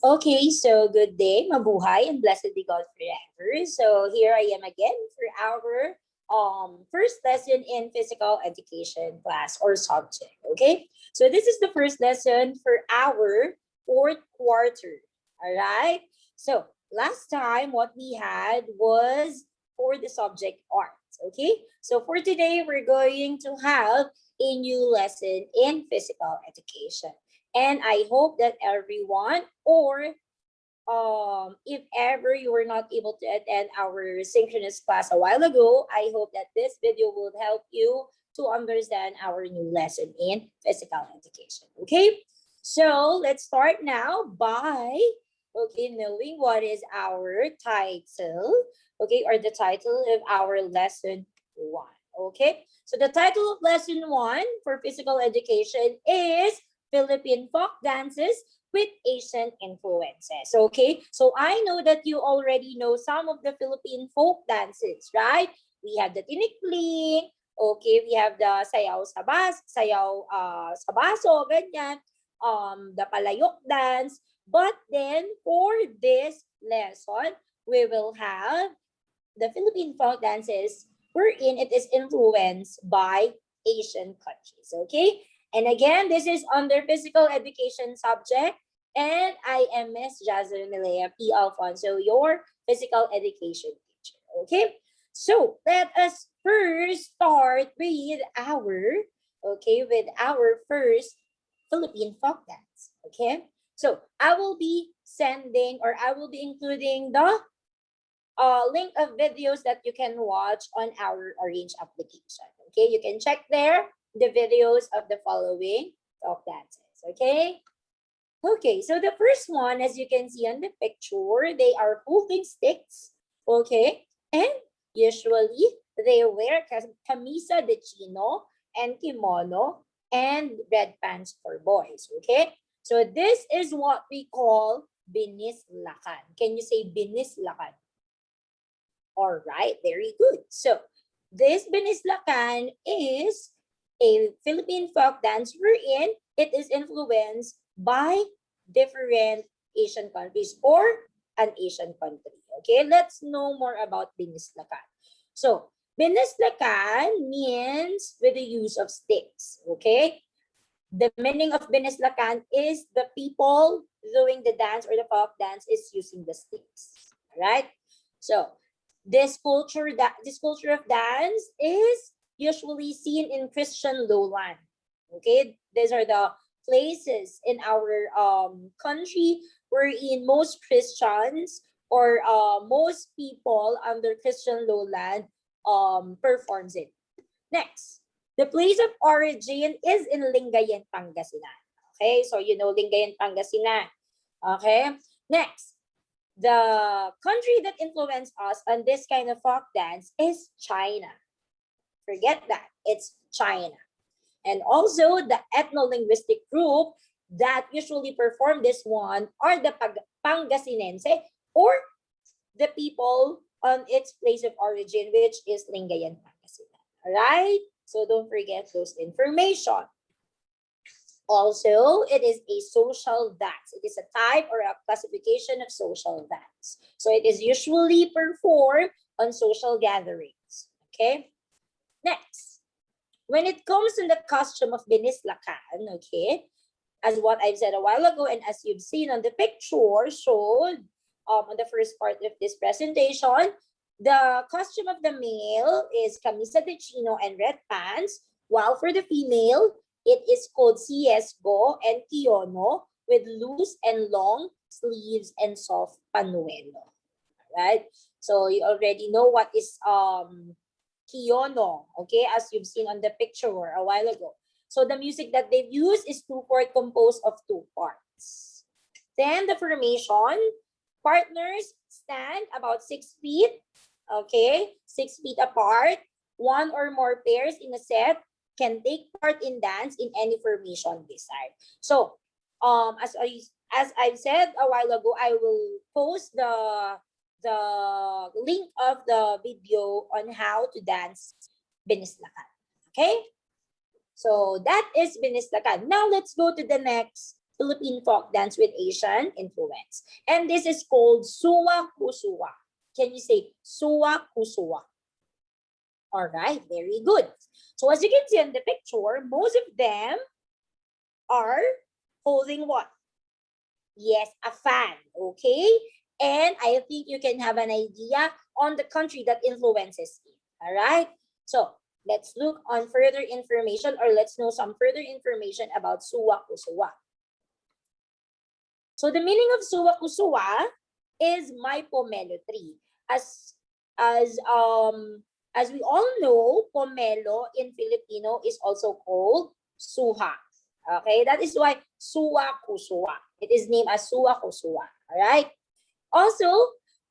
Okay, so good day, mabuhay, and blessed be God forever. So here I am again for our first lesson in physical education class or subject. Okay, so this is the first lesson for our fourth quarter. All right. So last time what we had was for the subject arts. Okay, so for today we're going to have a new lesson in physical education. And I hope that everyone, or if ever you were not able to attend our synchronous class a while ago, I hope that this video will help you to understand our new lesson in physical education. Okay, so let's start now by knowing what is our title, or the title of our lesson one. Okay, so the title of lesson one for physical education is Philippine folk dances with Asian influences. Okay, so I know that you already know some of the Philippine folk dances, right? We have the tinikling, okay, we have the sayaw sa baso, ganyan, the palayok dance. But then for this lesson, we will have the Philippine folk dances wherein it is influenced by Asian countries. Okay? And again, this is under physical education subject. And I am Miss Jazzer Milea P. Alfonso, your physical education teacher. Okay? So let us first start with our first Philippine folk dance. Okay? So I will be sending, or I will be including the link of videos that you can watch on our Orange application. Okay, you can check there the videos of the following talk dances. Okay. Okay, so the first one, as you can see on the picture, they are holding sticks. Okay, and usually they wear camisa de chino and kimono and red pants for boys. Okay, so this is what we call binislakan. Can you say binislakan? All right, very good. So this binislakan is a Philippine folk dance wherein it is influenced by different Asian countries or an Asian country. Okay, let's know more about binislakan. So binislakan means with the use of sticks. Okay, the meaning of binislakan is the people doing the dance or the folk dance is using the sticks. All right, so this culture of dance is usually seen in Christian lowland. Okay, these are the places in our country wherein most Christians or most people under Christian lowland performs it. Next, the place of origin is in Lingayen, Pangasinan. Okay, so you know Lingayen, Pangasinan. Okay, next, the country that influenced us on this kind of folk dance is China. Forget that. It's China. And also the ethno-linguistic group that usually perform this one are the Pangasinense, or the people on its place of origin, which is Lingayen, Pangasinan. Alright? So don't forget those information. Also, it is a social dance. It is a type or a classification of social dance. So it is usually performed on social gatherings. Okay? Next, when it comes to the costume of binislakan, okay, as what I've said a while ago and as you've seen on the picture showed on the first part of this presentation, the costume of the male is camisa de chino and red pants, while for the female, it is called siesgo and kiono with loose and long sleeves and soft panuelo. Right? So you already know what is kiono, okay, as you've seen on the picture a while ago. So the music that they've used is 2/4 composed of 2 parts. Then the formation, partners stand about 6 feet, okay, 6 feet apart. One or more pairs in a set can take part in dance in any formation desired. So, as I've said a while ago, I will post the link of the video on how to dance binislakan. Okay? So that is binislakan. Now let's go to the next Philippine folk dance with Asian influence. And this is called Suwa Kusuwa. Can you say Suwa Kusuwa? All right, very good. So as you can see in the picture, most of them are holding what? Yes, a fan, okay? And I think you can have an idea on the country that influences it, all right? So let's look on further information, or let's know some further information about Suwa Kusuwa. So the meaning of Suwa Kusuwa is my pomelo tree. As we all know, pomelo in Filipino is also called suha. Okay, that is why Suwa Kusuwa. It is named as Suwa Kusuwa. All right. Also,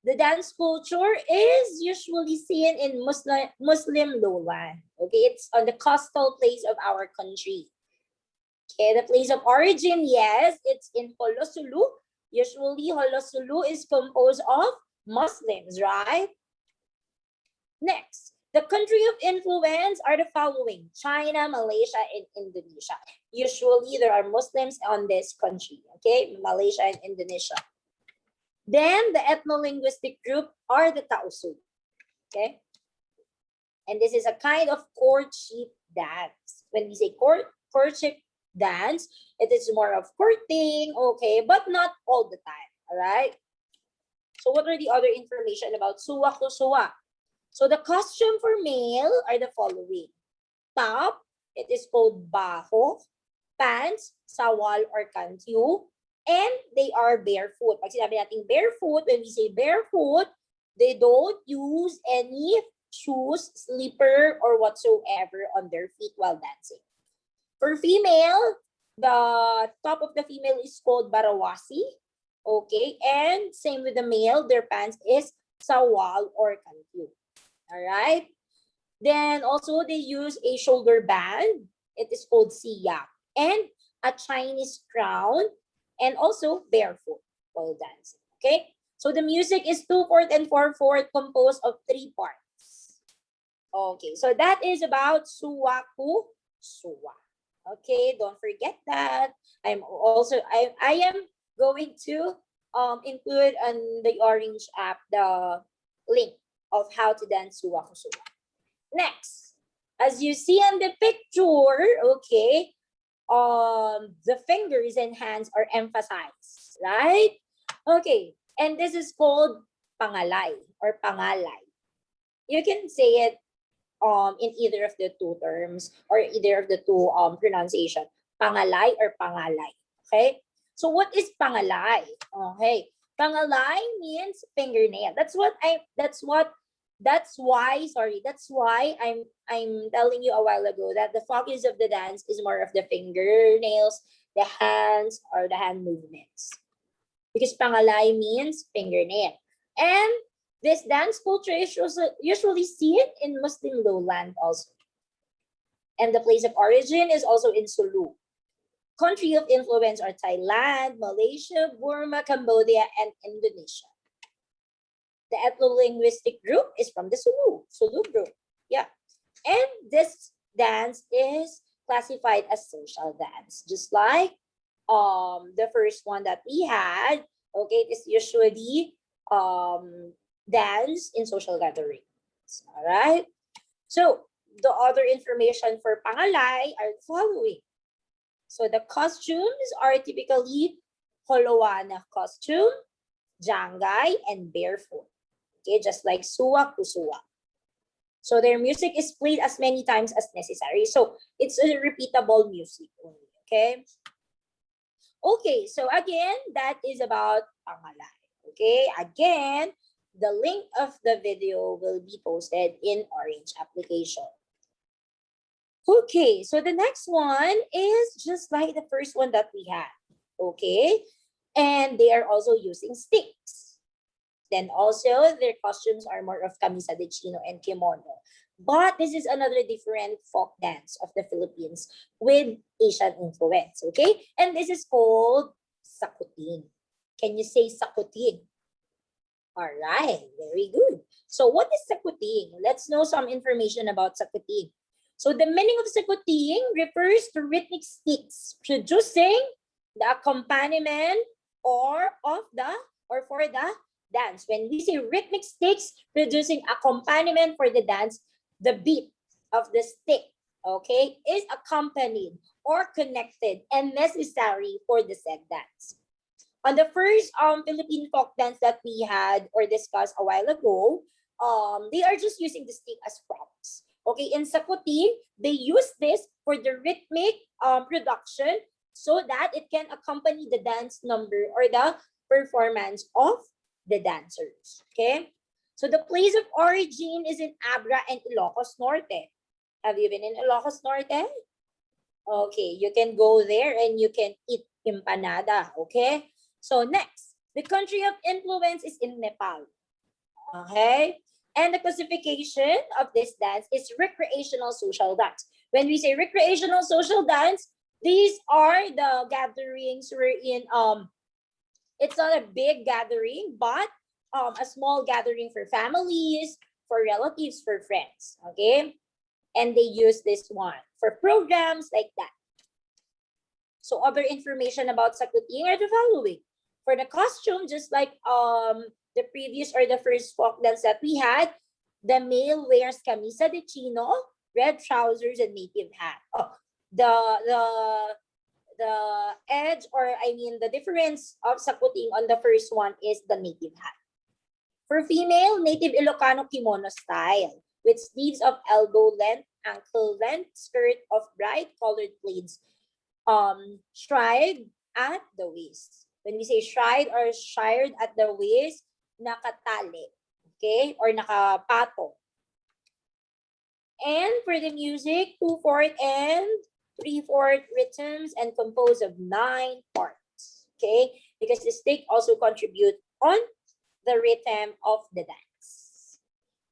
the dance culture is usually seen in Muslim lowland. Okay, it's on the coastal place of our country. Okay, the place of origin, yes, it's in Holosulu. Usually, Holosulu is composed of Muslims, right? Next, the country of influence are the following: China, Malaysia, and Indonesia. Usually, there are Muslims on this country, okay? Malaysia and Indonesia. Then, the ethno-linguistic group are the Tausug, okay? And this is a kind of courtship dance. When we say courtship dance, it is more of courting, okay? But not all the time, all right? So, what are the other information about Suwa Kusuwa? So the costume for male are the following. Top, it is called baho. Pants, sawal or kantyu. And they are barefoot. Pag sinabi natin barefoot, when we say barefoot, they don't use any shoes, slipper, or whatsoever on their feet while dancing. For female, the top of the female is called barawasi. Okay, and same with the male, their pants is sawal or kantyu. All right. Then also they use a shoulder band. It is called siyak. And a Chinese crown. And also barefoot while dancing. Okay. So the music is 2/4 and 4/4 composed of 3 parts. Okay. So that is about Suwaku Suwa. Okay. Don't forget that. I am going to include on the Orange app the link of how to dance Suwa Kusuwa. Next, as you see on the picture, okay, the fingers and hands are emphasized, right? Okay, and this is called pangalay or pangalay. You can say it in either of the two terms or either of the two pronunciation, pangalay or pangalay. Okay, so what is pangalay? Okay, pangalay means fingernail. That's why I'm telling you a while ago that the focus of the dance is more of the fingernails, the hands, or the hand movements. Because pangalay means fingernail. And this dance culture is usually seen in Muslim lowland also. And the place of origin is also in Sulu. Country of influence are Thailand, Malaysia, Burma, Cambodia, and Indonesia. The ethno-linguistic group is from the Sulu group. Yeah. And this dance is classified as social dance. Just like the first one that we had, okay, it is usually dance in social gatherings. All right. So the other information for pangalay are the following. So the costumes are typically Holowana costume, jangay, and barefoot. Okay, just like Suwa Kusuwa. So their music is played as many times as necessary. So it's a repeatable music only. Okay. Okay, so again, that is about pangalay. Okay, again, the link of the video will be posted in Orange application. Okay, so the next one is just like the first one that we had. Okay, and they are also using sticks. Then also, their costumes are more of camisa de chino and kimono. But this is another different folk dance of the Philippines with Asian influence, okay? And this is called sakuting. Can you say sakuting? All right, very good. So what is sakuting? Let's know some information about sakuting. So the meaning of sakuting refers to rhythmic sticks producing the accompaniment or of the or for the dance. When we say rhythmic sticks producing accompaniment for the dance, the beat of the stick, okay, is accompanied or connected and necessary for the said dance. On the first Philippine folk dance that we had or discussed a while ago, they are just using the stick as props. Okay, in Sakuti, they use this for the rhythmic production so that it can accompany the dance number or the performance of the dancers. Okay, so the place of origin is in Abra and Ilocos Norte. Have you been in Ilocos Norte? Okay, you can go there and you can eat empanada. Okay, so next, the country of influence is in Nepal. Okay, and the classification of this dance is recreational social dance. When we say recreational social dance, these are the gatherings wherein it's not a big gathering, but a small gathering for families, for relatives, for friends. Okay, and they use this one for programs like that. So other information about sakuting are the following. For the costume, just like the previous or the first folk dance that we had, the male wears camisa de chino, red trousers, and native hat. Oh, the the the edge, or I mean the difference of sakuting on the first one is the native hat. For female, native Ilocano kimono style with sleeves of elbow length, ankle length, skirt of bright colored plaids, shried at the waist. When we say shried or shired at the waist, nakatali, okay, or nakapato. And for the music, 2/4 and 3/4 rhythms and composed of 9 parts, okay, because the stick also contribute on the rhythm of the dance.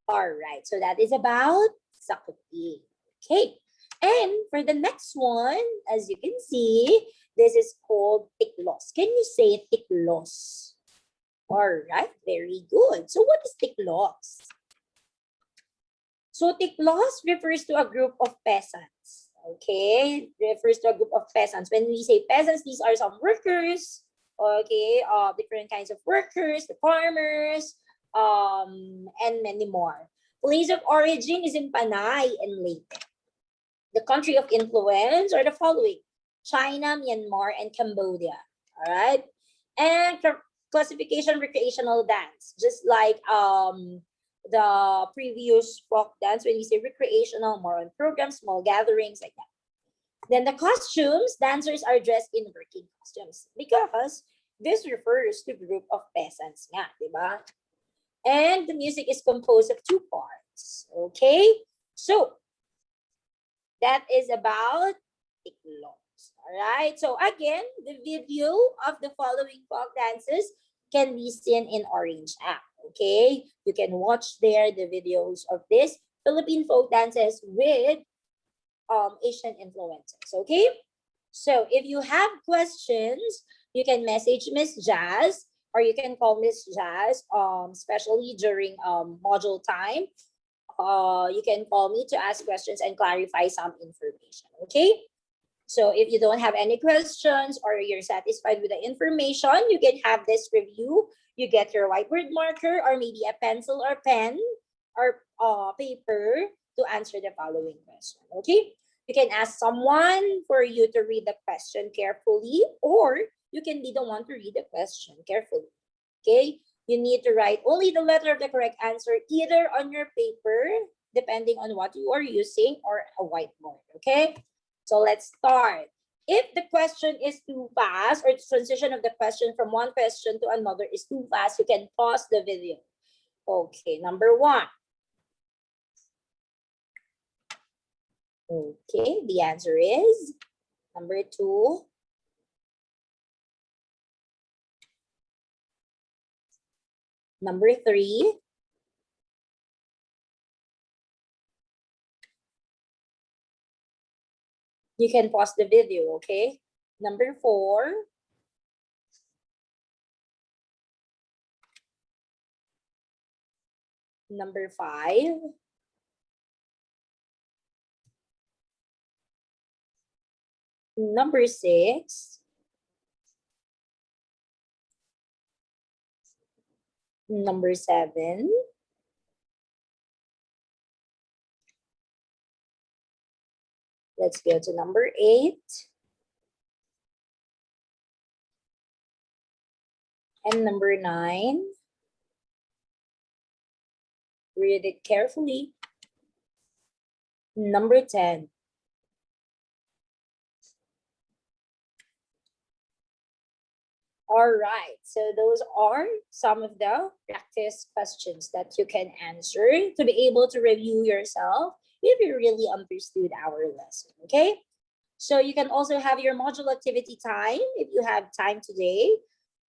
All right, so that is about sakuti. Okay, and for the next one, as you can see, this is called tiklos. Can you say tiklos? All right, very good. So what is tiklos? So tiklos refers to a group of peasants. Okay, refers to a group of peasants. When we say peasants, these are some workers. Okay, different kinds of workers, the farmers, and many more. Place of origin is in Panay and Leyte. The country of influence are the following: China, Myanmar, and Cambodia. All right, and classification recreational dance, just like the previous folk dance. When we say recreational, more on programs, small gatherings, like that. Then the costumes, dancers are dressed in working costumes because this refers to group of peasants nga, di ba? And the music is composed of 2 parts. Okay? So, that is about tiklos. Alright? So, again, the video of the following folk dances can be seen in Orange app. Okay? You can watch there the videos of this Philippine folk dances with Asian influences. Okay? So if you have questions, you can message Miss Jazz or you can call Miss Jazz, especially during module time. You can call me to ask questions and clarify some information. Okay? So if you don't have any questions or you're satisfied with the information, you can have this review. You get your whiteboard marker or maybe a pencil or pen or paper to answer the following question. Okay? You can ask someone for you to read the question carefully, or you can be the one to read the question carefully. Okay? You need to write only the letter of the correct answer either on your paper, depending on what you are using, or a whiteboard. Okay? So let's start. If the question is too fast, or the transition of the question from one question to another is too fast, you can pause the video. Okay, number 1. Okay, the answer is number 2. Number 3. You can pause the video, okay? Number 4. Number 5. Number 6. Number 7. Let's go to number 8. And number 9. Read it carefully. Number 10. All right, so those are some of the practice questions that you can answer to be able to review yourself if you really understood our lesson, okay? So you can also have your module activity time if you have time today.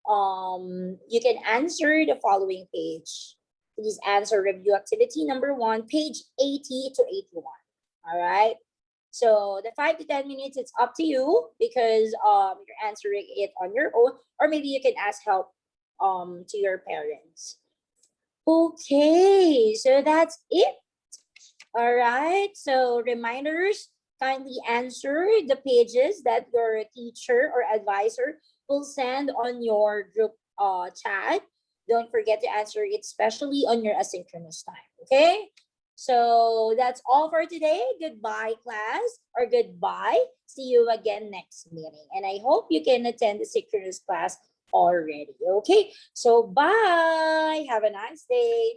You can answer the following page. Please answer review activity number 1, page 80 to 81. All right. So the 5 to 10 minutes, it's up to you because you're answering it on your own, or maybe you can ask help to your parents. Okay, so that's it. All right. So reminders, kindly answer the pages that your teacher or advisor will send on your group chat. Don't forget to answer it, especially on your asynchronous time. Okay? So that's all for today. Goodbye, class, or goodbye. See you again next meeting. And I hope you can attend the synchronous class already. Okay? So bye. Have a nice day.